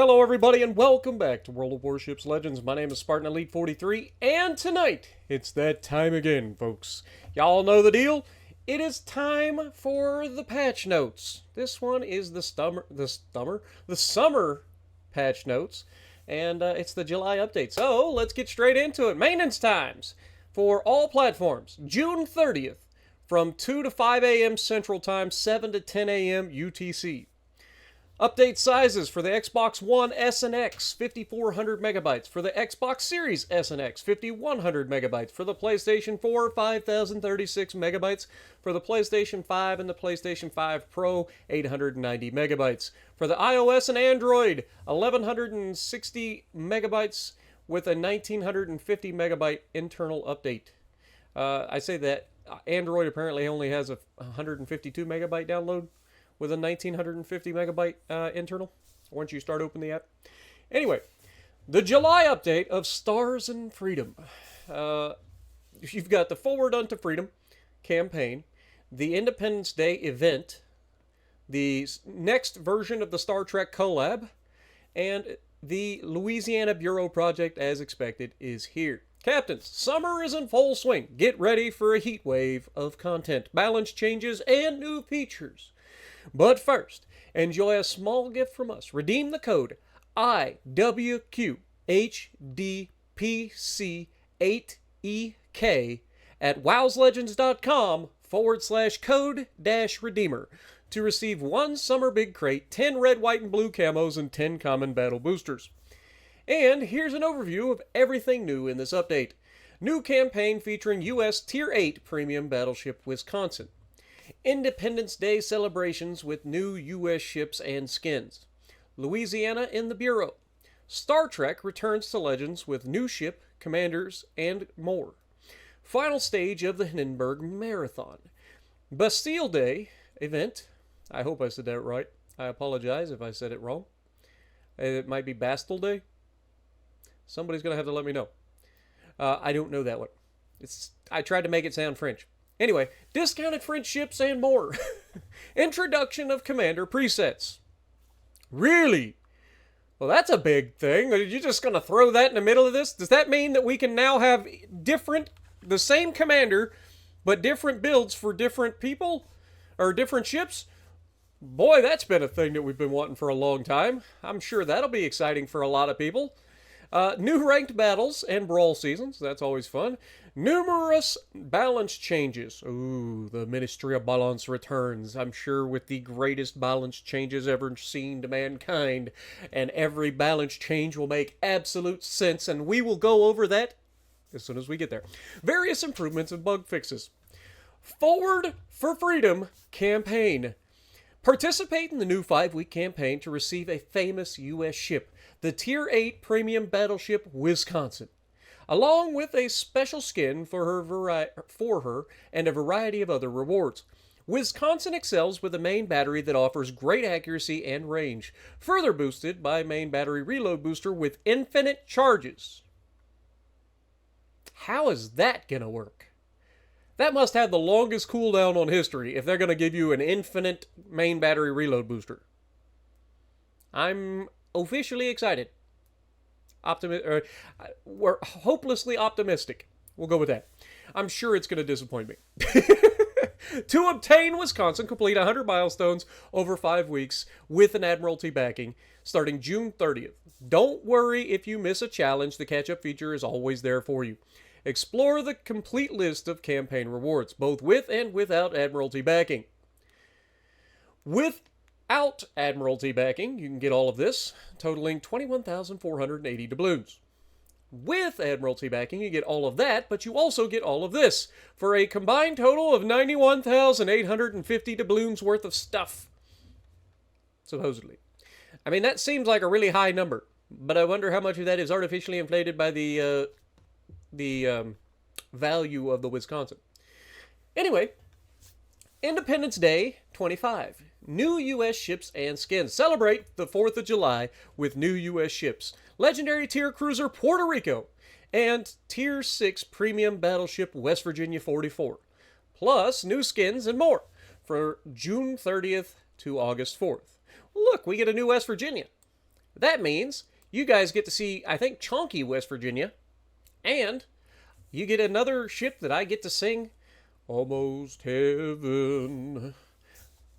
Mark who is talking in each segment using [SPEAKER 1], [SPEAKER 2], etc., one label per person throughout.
[SPEAKER 1] Hello everybody and welcome back to World of Warships Legends. My name is Spartan Elite 43 and tonight it's that time again, folks. Y'all know the deal. It is time for the patch notes. This one is the summer patch notes, and it's the July update. So let's get straight into it. Maintenance times for all platforms: June 30th from 2 to 5 a.m. Central Time, 7 to 10 a.m. UTC. Update sizes for the Xbox One S and X, 5400 megabytes. For the Xbox Series S and X, 5100 megabytes. For the PlayStation 4, 5036 megabytes. For the PlayStation 5 and the PlayStation 5 Pro, 890 megabytes. For the iOS and Android, 1160 megabytes with a 1950 megabyte internal update. I say that Android apparently only has a 152 megabyte download with a 1950 megabyte internal once you start opening the app. Anyway, the July update of Stars and Freedom. You've got the Forward Unto Freedom campaign, the Independence Day event, the next version of the Star Trek collab, and the Louisiana Bureau project, as expected, is here. Captains, summer is in full swing. Get ready for a heat wave of content, balance changes, and new features. But first, enjoy a small gift from us. Redeem the code IWQHDPC8EK at wowslegends.com/code-redeemer to receive 1 summer big crate, 10 red, white, and blue camos, and 10 common battle boosters. And here's an overview of everything new in this update. New campaign featuring U.S. Tier 8 Premium Battleship Wisconsin. Independence Day celebrations with new U.S. ships and skins. Louisiana in the Bureau. Star Trek returns to Legends with new ship, commanders, and more. Final stage of the Hindenburg Marathon. Bastille Day event. I hope I said that right. I apologize if I said it wrong. It might be Bastille Day. Somebody's going to have to let me know. I don't know that one. I tried to make it sound French. Anyway, discounted French ships and more. Introduction of commander presets. Really? Well, that's a big thing. Are you just going to throw that in the middle of this? Does that mean that we can now have the same commander, but different builds for different people? Or different ships? Boy, that's been a thing that we've been wanting for a long time. I'm sure that'll be exciting for a lot of people. New ranked battles and brawl seasons. That's always fun. Numerous balance changes. Ooh, the Ministry of Balance returns. I'm sure with the greatest balance changes ever seen to mankind. And every balance change will make absolute sense. And we will go over that as soon as we get there. Various improvements and bug fixes. Forward for Freedom campaign. Participate in the new 5-week campaign to receive a famous U.S. ship, the Tier 8 Premium Battleship Wisconsin, along with a special skin for her and a variety of other rewards. Wisconsin excels with a main battery that offers great accuracy and range, further boosted by main battery reload booster with infinite charges. How is that going to work? That must have the longest cooldown on history if they're going to give you an infinite main battery reload booster. I'm officially excited. We're hopelessly optimistic. We'll go with that. I'm sure it's going to disappoint me. To obtain Wisconsin, complete 100 milestones over 5 weeks with an Admiralty backing starting June 30th. Don't worry if you miss a challenge. The catch-up feature is always there for you. Explore the complete list of campaign rewards, both with and without Admiralty backing. Without Admiralty backing, you can get all of this, totaling 21,480 doubloons. With Admiralty backing, you get all of that, but you also get all of this, for a combined total of 91,850 doubloons worth of stuff. Supposedly. I mean, that seems like a really high number, but I wonder how much of that is artificially inflated by the value of the Wisconsin. Anyway, Independence Day 25. New U.S. ships and skins. Celebrate the 4th of July with new U.S. ships. Legendary Tier Cruiser Puerto Rico and Tier 6 Premium Battleship West Virginia 44. Plus new skins and more for June 30th to August 4th. Look, we get a new West Virginia. That means you guys get to see, I think, Chonky, West Virginia, and you get another ship that I get to sing Almost Heaven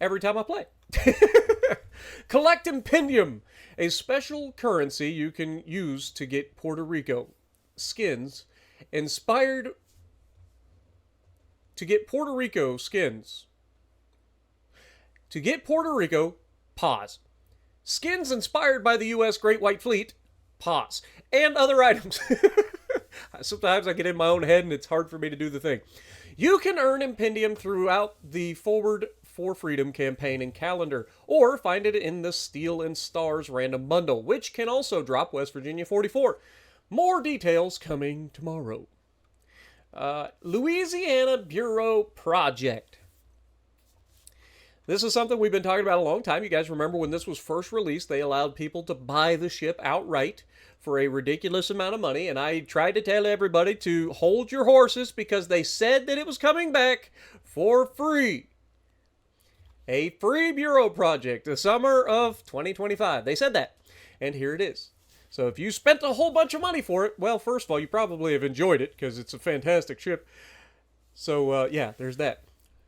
[SPEAKER 1] every time I play. Collect Impendium, a special currency you can use to get Puerto Rico skins inspired to get Puerto Rico skins. To get Puerto Rico, pause. Skins inspired by the U.S. Great White Fleet, pause. And other items. Sometimes I get in my own head and it's hard for me to do the thing. You can earn Impendium throughout the Forward for Freedom campaign and calendar, or find it in the Steel and Stars random bundle, which can also drop West Virginia 44. More details coming tomorrow. Louisiana Bureau Project. This is something we've been talking about a long time. You guys remember when this was first released, they allowed people to buy the ship outright for a ridiculous amount of money, and I tried to tell everybody to hold your horses because they said that it was coming back for free. A free Bureau project, the summer of 2025. They said that, and here it is. So if you spent a whole bunch of money for it, well, first of all, you probably have enjoyed it because it's a fantastic ship. So, yeah, there's that.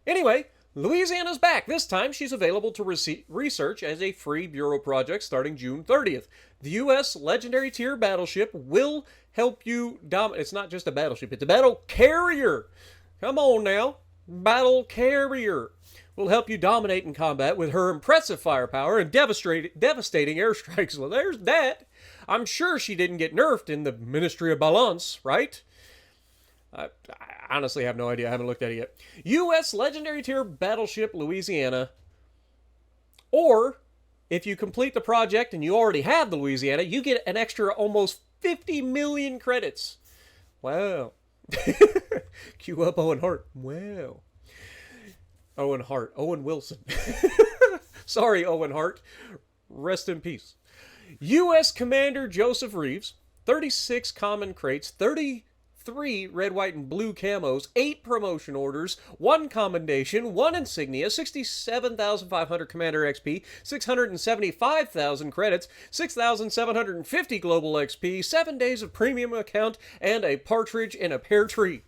[SPEAKER 1] Anyway, Louisiana's back. This time, she's available to research as a free Bureau project starting June 30th. The U.S. Legendary Tier battleship will help you dominate. It's not just a battleship, it's a battle carrier. Come on now. Battle carrier will help you dominate in combat with her impressive firepower and devastating airstrikes. Well, there's that. I'm sure she didn't get nerfed in the Ministry of Balance, right? I honestly have no idea. I haven't looked at it yet. U.S. Legendary Tier Battleship Louisiana. Or, if you complete the project and you already have the Louisiana, you get an extra almost 50 million credits. Wow. Cue up Owen Hart. Wow. Owen Wilson. Sorry, Owen Hart. Rest in peace. U.S. Commander Joseph Reeves, 36 common crates, 33 red, white, and blue camos, 8 promotion orders, 1 commendation, 1 insignia, 67,500 Commander XP, 675,000 credits, 6,750 global XP, 7 days of premium account, and a partridge in a pear tree.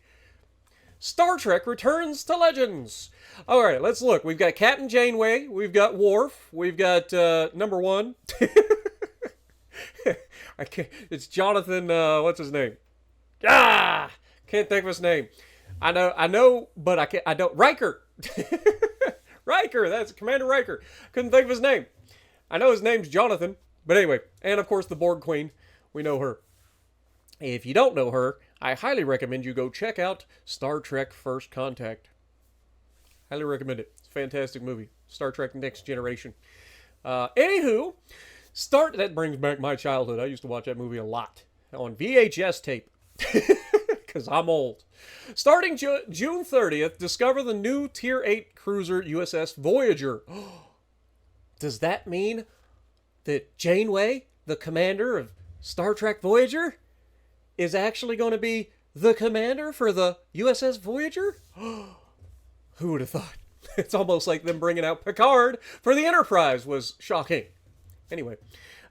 [SPEAKER 1] Star Trek returns to Legends. All right, let's look. We've got Captain Janeway. We've got Worf. We've got number 1. It's Jonathan. What's his name? Can't think of his name. I know, but I can't. I don't. Riker. Riker. That's Commander Riker. Couldn't think of his name. I know his name's Jonathan, but anyway. And of course, the Borg Queen. We know her. If you don't know her, I highly recommend you go check out Star Trek First Contact. Highly recommend it. It's a fantastic movie. Star Trek Next Generation. Anywho, that brings back my childhood. I used to watch that movie a lot on VHS tape because I'm old. Starting June 30th, discover the new Tier 8 cruiser USS Voyager. Does that mean that Janeway, the commander of Star Trek Voyager, is actually going to be the commander for the USS Voyager? Who would have thought? It's almost like them bringing out Picard for the Enterprise was shocking. Anyway.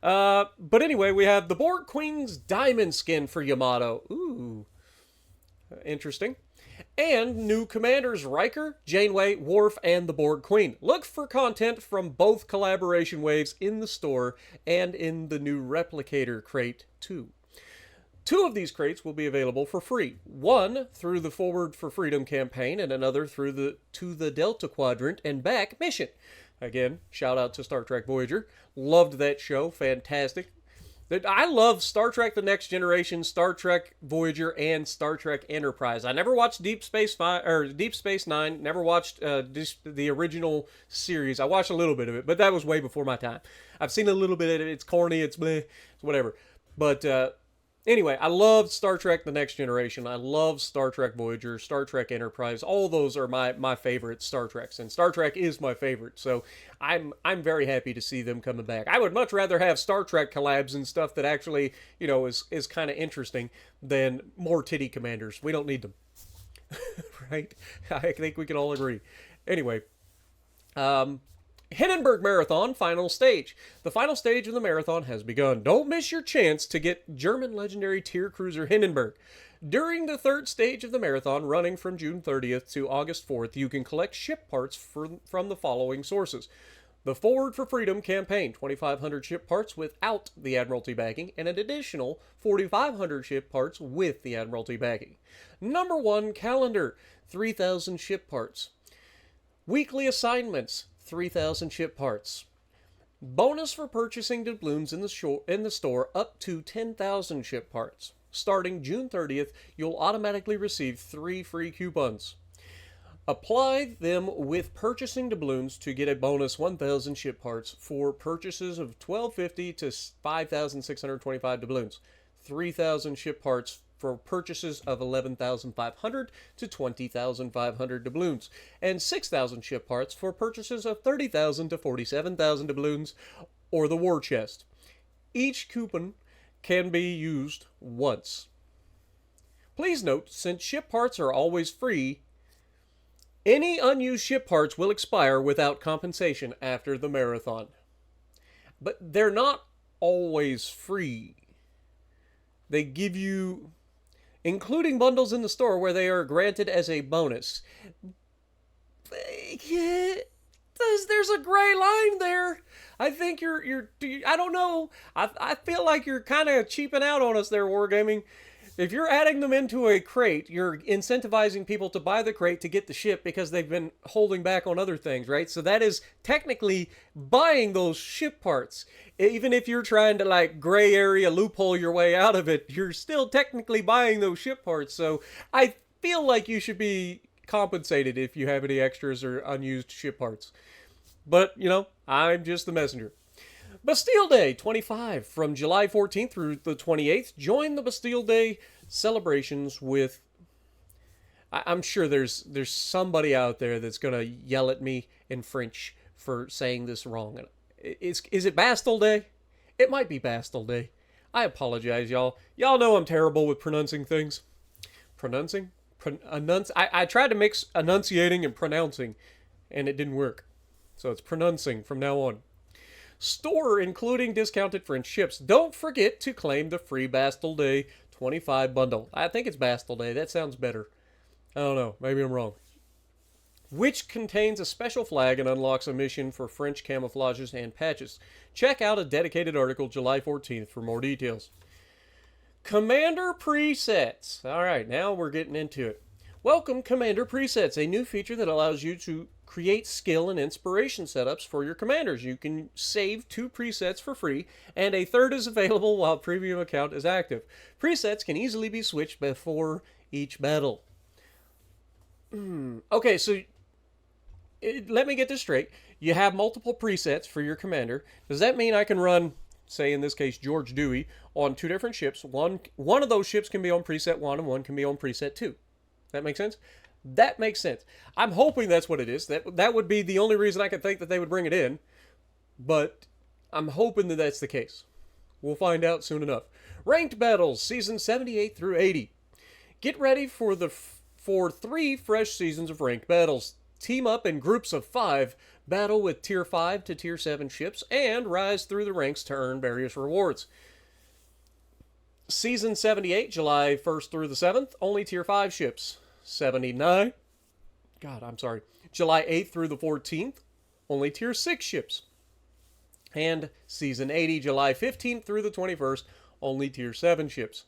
[SPEAKER 1] But anyway, we have the Borg Queen's diamond skin for Yamato. Ooh. Interesting. And new commanders Riker, Janeway, Worf, and the Borg Queen. Look for content from both collaboration waves in the store and in the new Replicator crate too. 2 of these crates will be available for free. 1 through the Forward for Freedom campaign and another through the To the Delta Quadrant and Back mission. Again, shout out to Star Trek Voyager. Loved that show. Fantastic. I love Star Trek The Next Generation, Star Trek Voyager, and Star Trek Enterprise. I never watched Deep Space Nine. Never watched the original series. I watched a little bit of it, but that was way before my time. I've seen a little bit of it. It's corny. It's bleh. It's whatever. But anyway, I loved Star Trek The Next Generation. I love Star Trek Voyager, Star Trek Enterprise. All those are my favorite Star Treks, and Star Trek is my favorite. So I'm very happy to see them coming back. I would much rather have Star Trek collabs and stuff that actually, is kind of interesting than more titty commanders. We don't need them. Right? I think we can all agree. Anyway, Hindenburg Marathon final stage. The final stage of the marathon has begun. Don't miss your chance to get German legendary tier cruiser Hindenburg. During the third stage of the marathon, running from June 30th to August 4th, you can collect ship parts from the following sources. The Forward for Freedom campaign, 2,500 ship parts without the Admiralty backing, and an additional 4,500 ship parts with the Admiralty backing. Number 1 calendar, 3,000 ship parts. Weekly assignments, 3,000 ship parts. Bonus for purchasing doubloons in the store up to 10,000 ship parts. Starting June 30th, you'll automatically receive 3 free coupons. Apply them with purchasing doubloons to get a bonus 1,000 ship parts for purchases of 1,250 to 5,625 doubloons. 3,000 ship parts for purchases of 11,500 to 20,500 doubloons, and 6,000 ship parts for purchases of 30,000 to 47,000 doubloons, or the war chest. Each coupon can be used once. Please note, since ship parts are always free, any unused ship parts will expire without compensation after the marathon. But they're not always free. They give you, including bundles in the store where they are granted as a bonus. There's a gray line there. I think I don't know. I feel like you're kind of cheaping out on us there, Wargaming. If you're adding them into a crate, you're incentivizing people to buy the crate to get the ship because they've been holding back on other things, right? So that is technically buying those ship parts. Even if you're trying to like gray area loophole your way out of it, you're still technically buying those ship parts. So I feel like you should be compensated if you have any extras or unused ship parts. But, you know, I'm just the messenger. Bastille Day 25 from July 14th through the 28th. Join the Bastille Day celebrations with... I'm sure there's somebody out there that's going to yell at me in French for saying this wrong. Is it Bastille Day? It might be Bastille Day. I apologize, y'all. Y'all know I'm terrible with pronouncing things. Pronouncing? I tried to mix enunciating and pronouncing, and it didn't work. So it's pronouncing from now on. Store including discounted French ships. Don't forget to claim the free Bastille Day 25 bundle. I think it's Bastille Day. That sounds better. I don't know. Maybe I'm wrong. Which contains a special flag and unlocks a mission for French camouflages and patches. Check out a dedicated article July 14th for more details. Commander presets. Alright, now we're getting into it. Welcome Commander presets, a new feature that allows you to create skill and inspiration setups for your commanders. You can save 2 presets for free, and a third is available while premium account is active. Presets can easily be switched before each battle. Okay, so let me get this straight. You have multiple presets for your commander. Does that mean I can run, say in this case, George Dewey, on 2 different ships? One of those ships can be on preset 1 and one can be on preset 2. That make sense? That makes sense. I'm hoping that's what it is. That would be the only reason I could think that they would bring it in. But I'm hoping that that's the case. We'll find out soon enough. Ranked Battles, Season 78 through 80. Get ready for 3 fresh seasons of Ranked Battles. Team up in groups of 5, battle with Tier 5 to Tier 7 ships, and rise through the ranks to earn various rewards. Season 78, July 1st through the 7th, only Tier 5 ships. 79, July 8th through the 14th, only Tier 6 ships. And Season 80, July 15th through the 21st, only Tier 7 ships.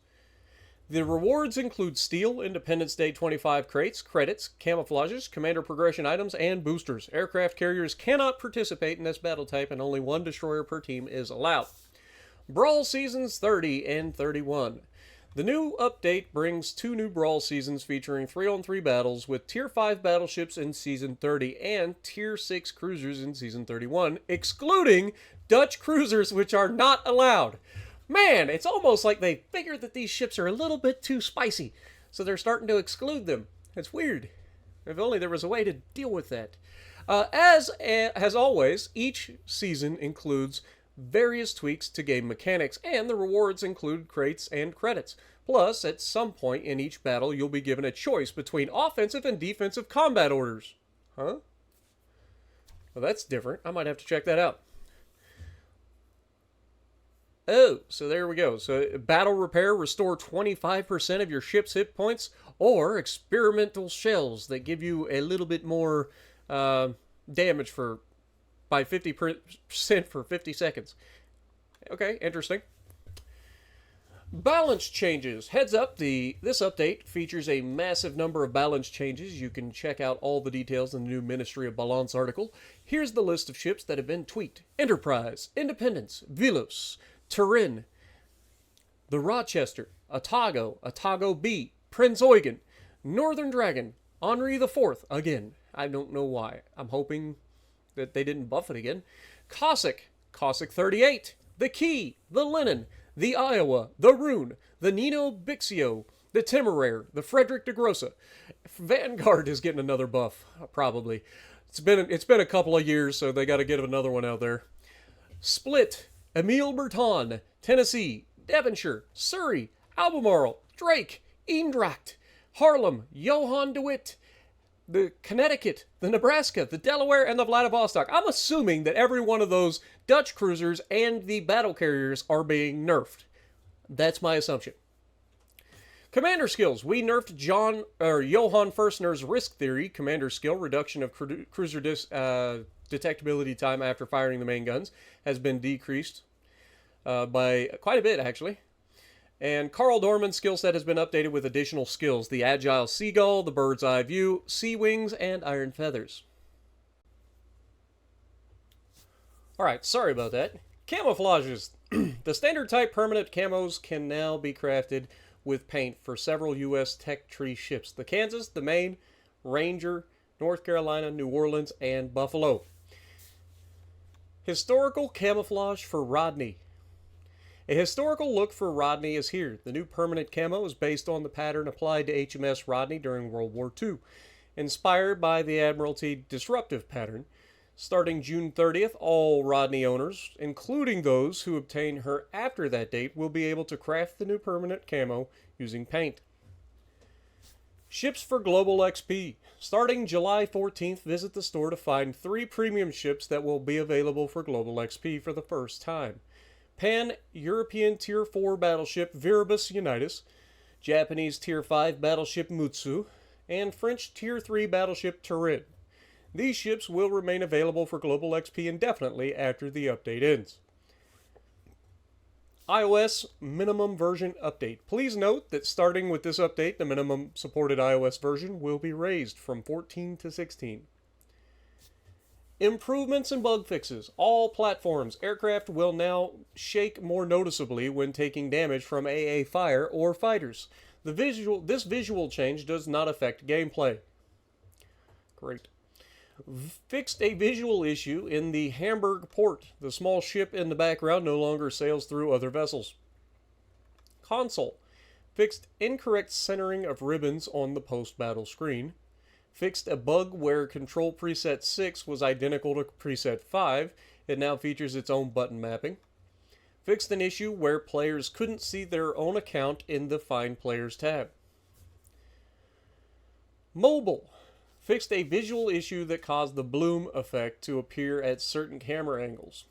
[SPEAKER 1] The rewards include Steel, Independence Day 25 crates, credits, camouflages, commander progression items, and boosters. Aircraft carriers cannot participate in this battle type, and only 1 destroyer per team is allowed. Brawl Seasons 30 and 31. The new update brings 2 new Brawl seasons featuring 3-on-3 battles with Tier 5 battleships in Season 30 and Tier 6 cruisers in Season 31, excluding Dutch cruisers, which are not allowed. Man, it's almost like they figured that these ships are a little bit too spicy, so they're starting to exclude them. It's weird. If only there was a way to deal with that. As always, each season includes various tweaks to game mechanics, and the rewards include crates and credits. Plus, at some point in each battle, you'll be given a choice between offensive and defensive combat orders. Huh? Well, that's different. I might have to check that out. Oh, so there we go. So battle repair, restore 25% of your ship's hit points, or experimental shells that give you a little bit more damage by 50% for 50 seconds. Okay, interesting. Balance changes. Heads up, this update features a massive number of balance changes. You can check out all the details in the new Ministry of Balance article. Here's the list of ships that have been tweaked. Enterprise, Independence, Velos, Turin, the Rochester, Otago, Otago B, Prince Eugen, Northern Dragon, Henri IV, again. I don't know why. I'm hoping that they didn't buff it again. Cossack, Cossack 38, the Key, the Lenin, the Iowa, the Rune, the Nino Bixio, the Temeraire, the Frederick de Grossa. Vanguard is getting another buff, probably. It's been a couple of years, so they got to get another one out there. Split, Emile Berton, Tennessee, Devonshire, Surrey, Albemarle, Drake, Eendracht, Harlem, Johann DeWitt, the Connecticut, the Nebraska, the Delaware, and the Vladivostok. I'm assuming that every one of those Dutch cruisers and the battle carriers are being nerfed. That's my assumption. Commander skills. We nerfed Johann Firstner's risk theory commander skill. Reduction of cruiser detectability time after firing the main guns has been decreased by quite a bit, actually. And Carl Dorman's skill set has been updated with additional skills. The Agile Seagull, the Bird's Eye View, Sea Wings, and Iron Feathers. Alright, sorry about that. Camouflages. The standard type permanent camos can now be crafted with paint for several U.S. Tech Tree ships. The Kansas, the Maine, Ranger, North Carolina, New Orleans, and Buffalo. Historical camouflage for Rodney. A historical look for Rodney is here. The new permanent camo is based on the pattern applied to HMS Rodney during World War II, inspired by the Admiralty disruptive pattern. Starting June 30th, all Rodney owners, including those who obtain her after that date, will be able to craft the new permanent camo using paint. Ships for Global XP. Starting July 14th, visit the store to find 3 premium ships that will be available for Global XP for the first time. Pan-European Tier 4 battleship Viribus Unitas, Japanese Tier 5 battleship Mutsu, and French Tier 3 battleship Turin. These ships will remain available for Global XP indefinitely after the update ends. iOS minimum version update. Please note that starting with this update, the minimum supported iOS version will be raised from 14 to 16. Improvements and bug fixes. All platforms. Aircraft will now shake more noticeably when taking damage from AA fire or fighters. This visual change does not affect gameplay. Great. Fixed a visual issue in the Hamburg port. The small ship in the background no longer sails through other vessels. Console. Fixed incorrect centering of ribbons on the post-battle screen. Fixed a bug where Control Preset 6 was identical to Preset 5. It now features its own button mapping. Fixed an issue where players couldn't see their own account in the Find Players tab. Mobile. Fixed a visual issue that caused the bloom effect to appear at certain camera angles.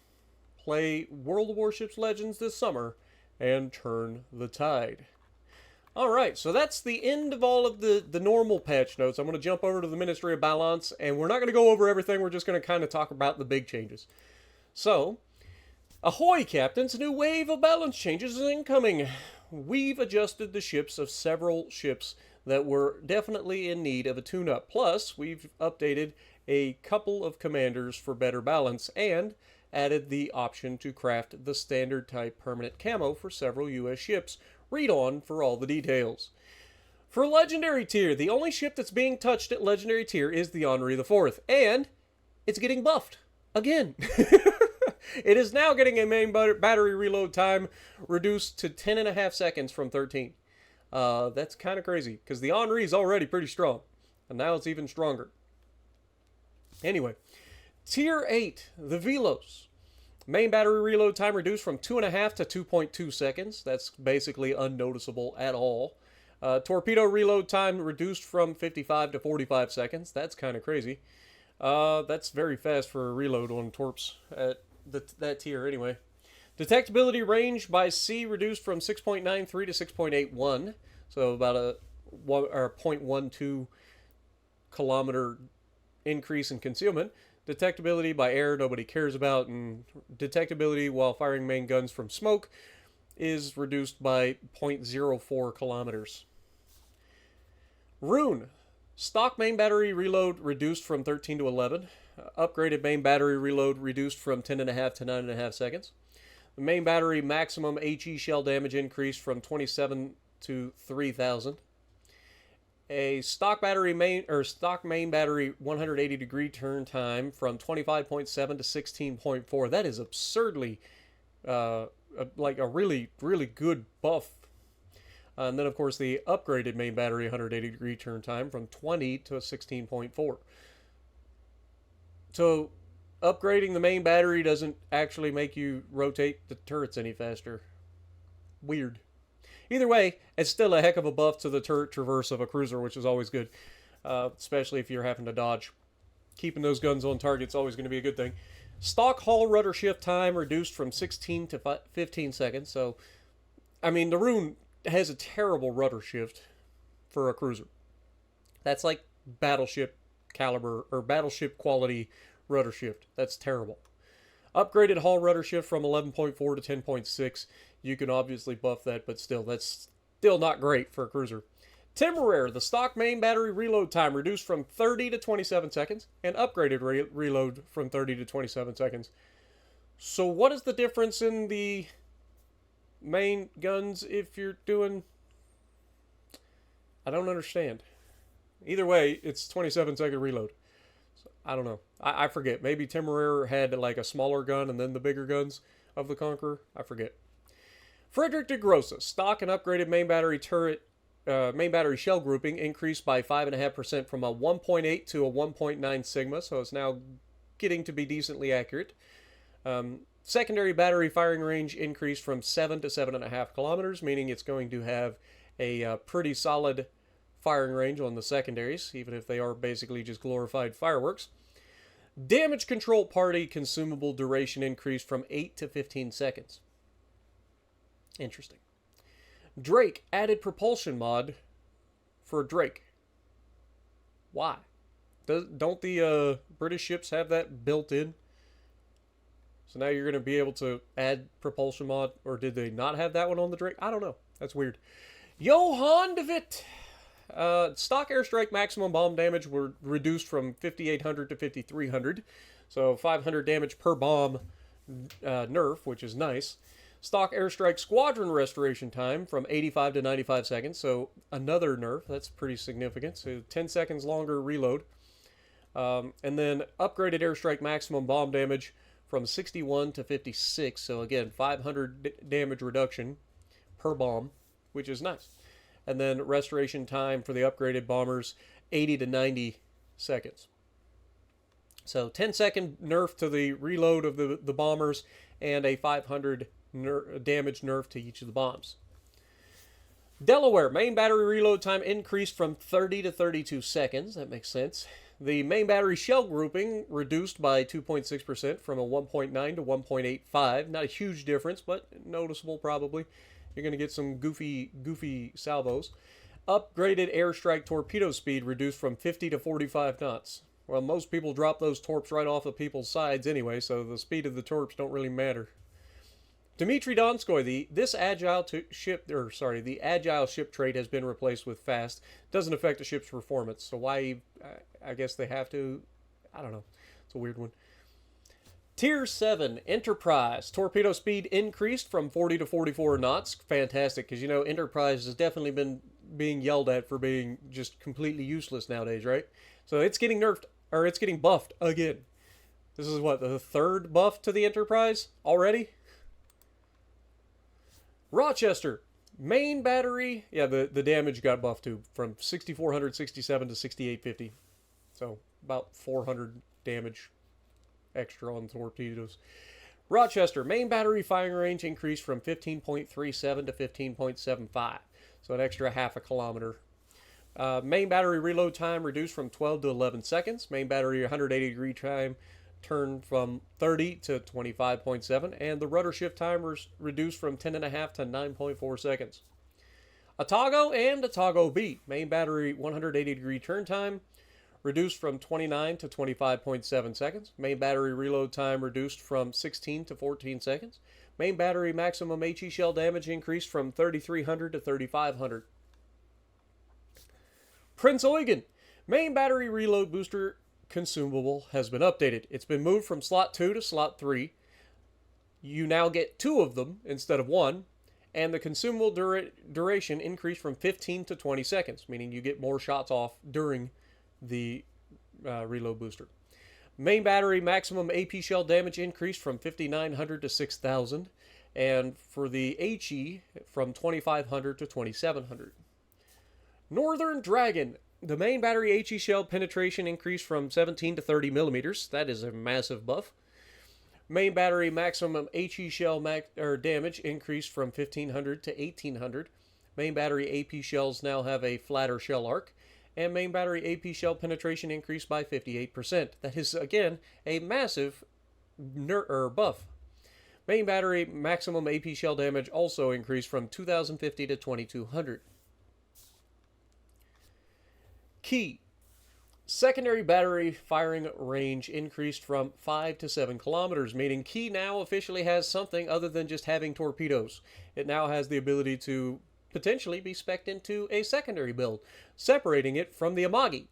[SPEAKER 1] Play World of Warships Legends this summer and turn the tide. Alright, so that's the end of all of the normal patch notes. I'm going to jump over to the Ministry of Balance, and we're not going to go over everything. We're just going to kind of talk about the big changes. So, ahoy, Captains! A new wave of balance changes is incoming. We've adjusted the ships of several ships that were definitely in need of a tune-up. Plus, we've updated a couple of commanders for better balance and added the option to craft the standard type permanent camo for several U.S. ships. Read on for all the details. For Legendary Tier, the only ship that's being touched at Legendary Tier is the Henri IV, and it's getting buffed. Again. It is now getting a main battery reload time reduced to 10.5 seconds from 13. That's kind of crazy, because the Henri is already pretty strong, and now it's even stronger. Anyway, Tier 8, the Velos. Main battery reload time reduced from 2.5 to 2.2 seconds. That's basically unnoticeable at all. Torpedo reload time reduced from 55 to 45 seconds. That's kind of crazy. That's very fast for a reload on torps at that tier anyway. Detectability range by sea reduced from 6.93 to 6.81, so about a 0.12 kilometer increase in concealment. Detectability by air, nobody cares about, and detectability while firing main guns from smoke is reduced by 0.04 kilometers. Rune. Stock main battery reload reduced from 13 to 11. Upgraded main battery reload reduced from 10.5 to 9.5 seconds. The main battery maximum HE shell damage increased from 27 to 3,000. A stock main battery 180 degree turn time from 25.7 to 16.4. That is absurdly like a really good buff. And then of course the upgraded main battery 180 degree turn time from 20 to 16.4. So upgrading the main battery doesn't actually make you rotate the turrets any faster. Weird. Either way, it's still a heck of a buff to the turret traverse of a cruiser, which is always good, especially if you're having to dodge. Keeping those guns on target is always going to be a good thing. Stock hull rudder shift time reduced from 16 to 15 seconds. So, I mean, the Rune has a terrible rudder shift for a cruiser. That's like battleship caliber or battleship quality rudder shift. That's terrible. Upgraded hull rudder shift from 11.4 to 10.6. You can obviously buff that, but still, that's still not great for a cruiser. Temeraire, the stock main battery reload time reduced from 30 to 27 seconds, and upgraded reload from 30 to 27 seconds. So what is the difference in the main guns if you're doing... I don't understand. Either way, it's 27-second reload. So, I don't know. I forget. Maybe Temeraire had like a smaller gun and then the bigger guns of the Conqueror. I forget. Frederick de Grossa, stock and upgraded main battery shell grouping increased by 5.5% from a 1.8 to a 1.9 sigma, so it's now getting to be decently accurate. Secondary battery firing range increased from 7 to 7.5 kilometers, meaning it's going to have a pretty solid firing range on the secondaries, even if they are basically just glorified fireworks. Damage control party consumable duration increased from 8 to 15 seconds. Interesting. Drake added propulsion mod for Drake. Why? Don't the British ships have that built in? So now you're going to be able to add propulsion mod, or did they not have that one on the Drake? I don't know. That's weird. Johann de Witt. Stock airstrike maximum bomb damage were reduced from 5,800 to 5,300. So 500 damage per bomb nerf, which is nice. Stock airstrike squadron restoration time from 85 to 95 seconds. So another nerf. That's pretty significant. So 10 seconds longer reload. And then upgraded airstrike maximum bomb damage from 61 to 56. So again, 500 damage reduction per bomb, which is nice. And then restoration time for the upgraded bombers, 80 to 90 seconds. So 10-second nerf to the reload of the bombers and a 500 damage nerf to each of the bombs. Delaware, main battery reload time increased from 30 to 32 seconds. That makes sense. The main battery shell grouping reduced by 2.6% from a 1.9 to 1.85. Not a huge difference, but noticeable probably. You're going to get some goofy salvos. Upgraded airstrike torpedo speed reduced from 50 to 45 knots. Well, most people drop those torps right off of people's sides anyway, so the speed of the torps don't really matter. Dmitry Donskoy, the agile ship trait has been replaced with fast. Doesn't affect the ship's performance, so why? I guess they have to. I don't know. It's a weird one. Tier 7 Enterprise torpedo speed increased from 40 to 44 knots. Fantastic, because you know Enterprise has definitely been being yelled at for being just completely useless nowadays, right? So it's getting nerfed, or it's getting buffed again. This is what, the third buff to the Enterprise already? Rochester, main battery, yeah, the damage got buffed too, from 6,467 to 6,850. So about 400 damage extra on torpedoes. Rochester, main battery firing range increased from 15.37 to 15.75. So an extra half a kilometer. Main battery reload time reduced from 12 to 11 seconds. Main battery 180 degree time turned from 30 to 25.7. And the rudder shift time was reduced from 10.5 to 9.4 seconds. Atago and Atago B. Main battery 180 degree turn time reduced from 29 to 25.7 seconds. Main battery reload time reduced from 16 to 14 seconds. Main battery maximum HE shell damage increased from 3,300 to 3,500. Prince Eugen. Main battery reload booster consumable has been updated. It's been moved from slot 2 to slot 3. You now get 2 of them instead of 1. And the consumable duration increased from 15 to 20 seconds, meaning you get more shots off during the reload booster. Main battery maximum AP shell damage increased from 5,900 to 6,000. And for the HE, from 2,500 to 2,700. Northern Dragon. The main battery HE shell penetration increased from 17 to 30 millimeters. That is a massive buff. Main battery maximum HE shell damage increased from 1,500 to 1,800. Main battery AP shells now have a flatter shell arc. And main battery AP shell penetration increased by 58%. That is, again, a massive buff. Main battery maximum AP shell damage also increased from 2,050 to 2,200. Key. Secondary battery firing range increased from 5 to 7 kilometers, meaning Key now officially has something other than just having torpedoes. It now has the ability to potentially be spec'd into a secondary build, separating it from the Amagi.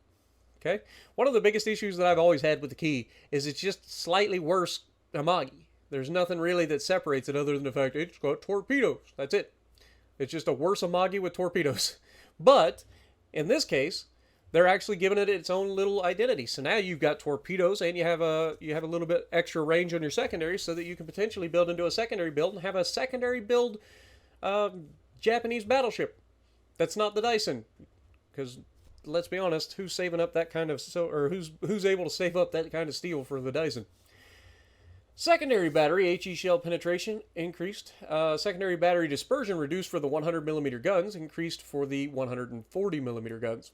[SPEAKER 1] Okay? One of the biggest issues that I've always had with the Key is it's just slightly worse Amagi. There's nothing really that separates it other than the fact it's got torpedoes. That's it. It's just a worse Amagi with torpedoes. But in this case, they're actually giving it its own little identity. So now you've got torpedoes and you have a little bit extra range on your secondary so that you can potentially build into a secondary build and have a secondary build Japanese battleship. That's not the Dyson. Because let's be honest, who's saving up that kind of who's able to save up that kind of steel for the Dyson? Secondary battery HE shell penetration increased. Secondary battery dispersion reduced for the 100mm guns, increased for the 140mm guns.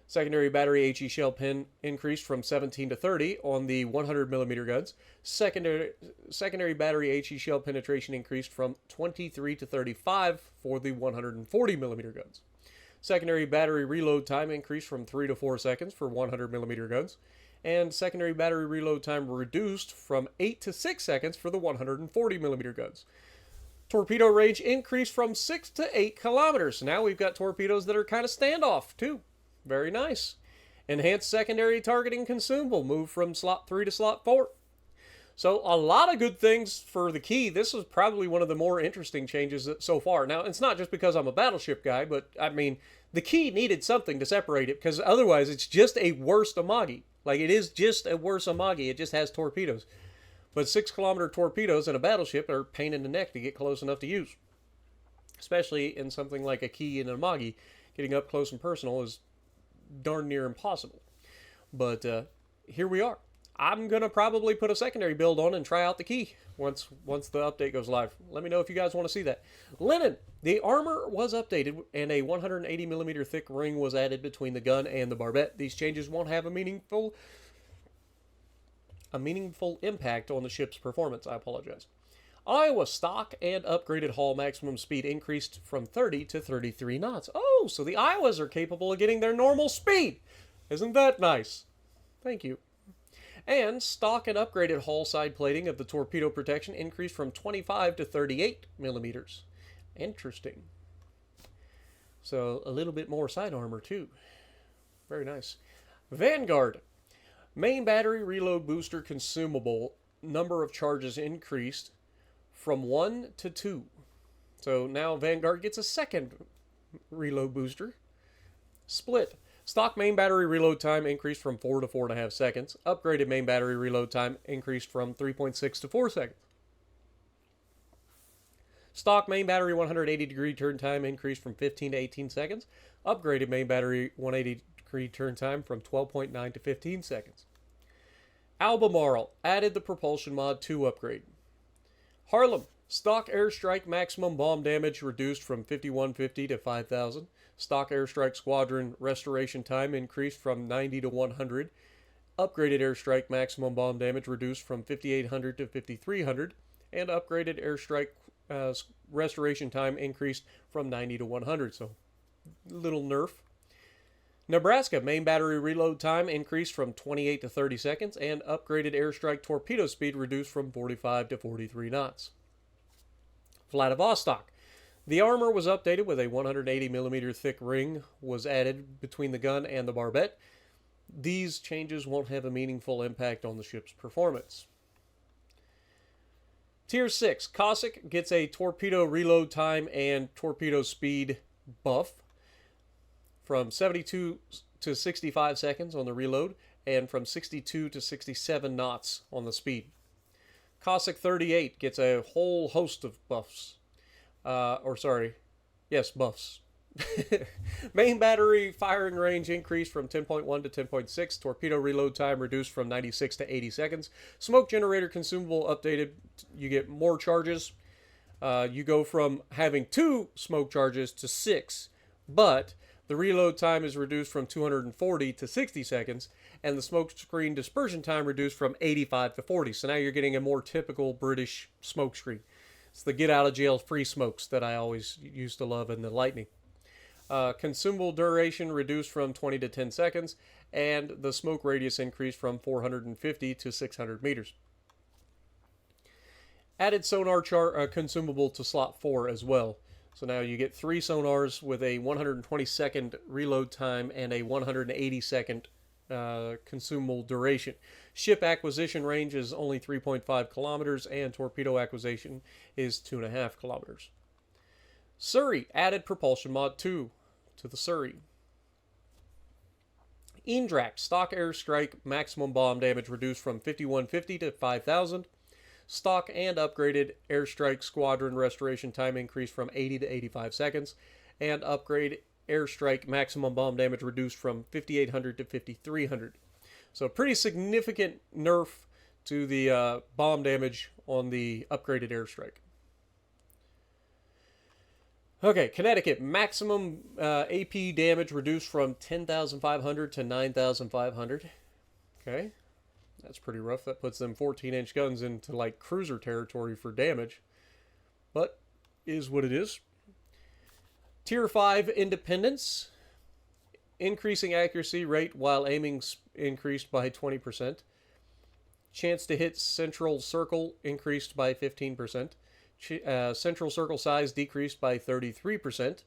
[SPEAKER 1] Secondary battery HE shell pen increased from 17 to 30 on the 100mm guns. Secondary battery HE shell penetration increased from 23 to 35 for the 140mm guns. Secondary battery reload time increased from 3 to 4 seconds for 100mm guns. And secondary battery reload time reduced from 8 to 6 seconds for the 140mm guns. Torpedo range increased from 6 to 8 kilometers. Now we've got torpedoes that are kind of standoff, too. Very nice. Enhanced secondary targeting consumable moved from slot 3 to slot 4. So a lot of good things for the Key. This is probably one of the more interesting changes so far. Now, it's not just because I'm a battleship guy, but I mean, the Key needed something to separate it because otherwise it's just a worse Amagi. Like, it is just a worse Amagi. It just has torpedoes. But 6-kilometer torpedoes in a battleship are a pain in the neck to get close enough to use. Especially in something like a Key and an Amagi. Getting up close and personal is darn near impossible. But here we are. I'm going to probably put a secondary build on and try out the Key once the update goes live. Let me know if you guys want to see that. Linen. The armor was updated and a 180mm thick ring was added between the gun and the barbette. These changes won't have a meaningful impact on the ship's performance. I apologize. Iowa stock and upgraded hull maximum speed increased from 30 to 33 knots. Oh, so the Iowas are capable of getting their normal speed. Isn't that nice? Thank you. And stock and upgraded hull side plating of the torpedo protection increased from 25 to 38 millimeters. Interesting. So a little bit more side armor too. Very nice. Vanguard. Main battery reload booster consumable number of charges increased from 1 to 2. So now Vanguard gets a second reload booster. Split. Stock main battery reload time increased from 4 to 4.5 seconds. Upgraded main battery reload time increased from 3.6 to 4 seconds. Stock main battery 180 degree turn time increased from 15 to 18 seconds. Upgraded main battery 180 degree turn time from 12.9 to 15 seconds. Albemarle added the propulsion mod 2 upgrade. Harlem. Stock airstrike maximum bomb damage reduced from 5150 to 5000. Stock airstrike squadron restoration time increased from 90 to 100. Upgraded airstrike maximum bomb damage reduced from 5800 to 5300. And upgraded airstrike restoration time increased from 90 to 100. So, little nerf. Nebraska main battery reload time increased from 28 to 30 seconds, and upgraded airstrike torpedo speed reduced from 45 to 43 knots. Vladivostok. The armor was updated with a 180 millimeter thick ring was added between the gun and the barbette. These changes won't have a meaningful impact on the ship's performance. Tier 6. Cossack gets a torpedo reload time and torpedo speed buff from 72 to 65 seconds on the reload and from 62 to 67 knots on the speed. Cossack 38 gets a whole host of buffs. Buffs. Main battery firing range increased from 10.1 to 10.6. Torpedo reload time reduced from 96 to 80 seconds. Smoke generator consumable updated. You get more charges. You go from having 2 smoke charges to 6, but the reload time is reduced from 240 to 60 seconds, and the smoke screen dispersion time reduced from 85 to 40. So now you're getting a more typical British smoke screen. It's the get out of jail free smokes that I always used to love in the Lightning. Consumable duration reduced from 20 to 10 seconds, and the smoke radius increased from 450 to 600 meters. Added sonar consumable to slot 4 as well. So now you get 3 sonars with a 120-second reload time and a 180-second consumable duration. Ship acquisition range is only 3.5 kilometers, and torpedo acquisition is 2.5 kilometers. Surrey added propulsion mod 2 to the Surrey. Indrak stock airstrike maximum bomb damage reduced from 5150 to 5000. Stock and upgraded airstrike squadron restoration time increased from 80 to 85 seconds, and upgrade airstrike maximum bomb damage reduced from 5800 to 5300. So pretty significant nerf to the bomb damage on the upgraded airstrike. Okay, Connecticut maximum AP damage reduced from 10,500 to 9,500. Okay. That's pretty rough. That puts them 14-inch guns into like cruiser territory for damage. But is what it is. Tier 5 Independence. Increasing accuracy rate while aiming increased by 20%. Chance to hit central circle increased by 15%. Central circle size decreased by 33%.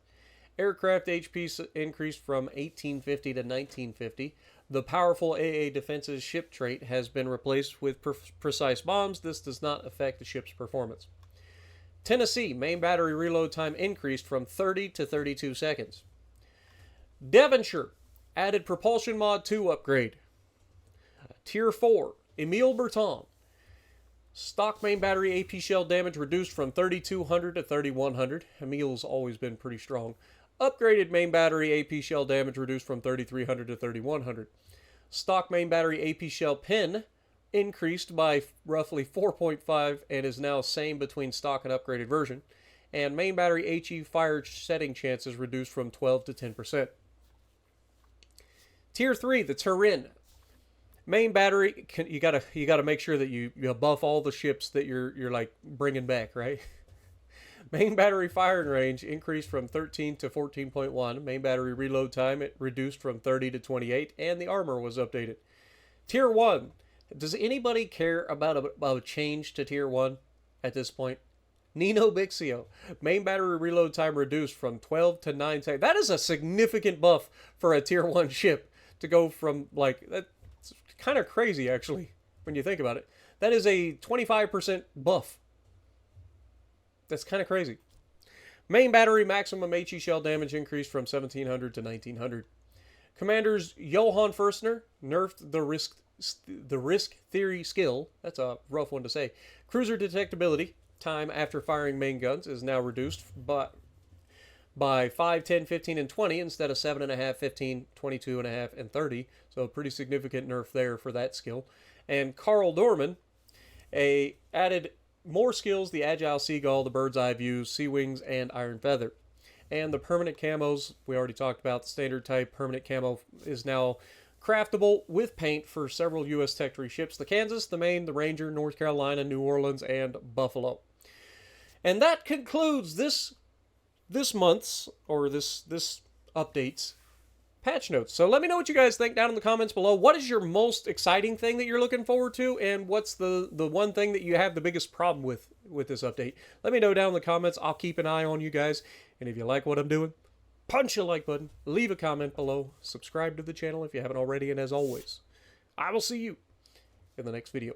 [SPEAKER 1] Aircraft HP increased from 1850 to 1950. The powerful AA Defense's ship trait has been replaced with precise bombs. This does not affect the ship's performance. Tennessee main battery reload time increased from 30 to 32 seconds. Devonshire added propulsion mod 2 upgrade. Tier 4 Emile Bertin. Stock main battery AP shell damage reduced from 3200 to 3100. Emile's always been pretty strong. Upgraded main battery AP shell damage reduced from 3300 to 3100. Stock main battery AP shell pin increased by roughly 4.5 and is now same between stock and upgraded version. And main battery HE fire setting chances reduced from 12 to 10%. Tier 3, the Turin. Main battery, you gotta make sure that you buff all the ships that you're like bringing back, right? Main battery firing range increased from 13 to 14.1. Main battery reload time it reduced from 30 to 28, and the armor was updated. Tier 1. Does anybody care about a change to Tier 1 at this point? Nino Bixio. Main battery reload time reduced from 12 to 9 seconds. That is a significant buff for a Tier 1 ship to go from, like, that's kind of crazy, actually, when you think about it. That is a 25% buff. That's kind of crazy. Main battery maximum HE shell damage increased from 1700 to 1900. Commanders Johann Furstner nerfed the risk theory skill. That's a rough one to say. Cruiser detectability time after firing main guns is now reduced by 5, 10, 15, and 20 instead of 7.5, 15, 22.5, and 30. So a pretty significant nerf there for that skill. And Carl Dorman added more skills: the Agile Seagull, the Bird's Eye View, Sea Wings, and Iron Feather. And the permanent camos, we already talked about. The standard type permanent camo is now craftable with paint for several U.S. Tech 3 ships: the Kansas, the Maine, the Ranger, North Carolina, New Orleans, and Buffalo. And that concludes this month's, or this update's patch notes. So let me know what you guys think down in the comments below. What is your most exciting thing that you're looking forward to, and what's the one thing that you have the biggest problem with this update? Let me know down in the comments. I'll keep an eye on you guys, and if you like what I'm doing, punch a like button, leave a comment below, subscribe to the channel if you haven't already, and as always, I will see you in the next video.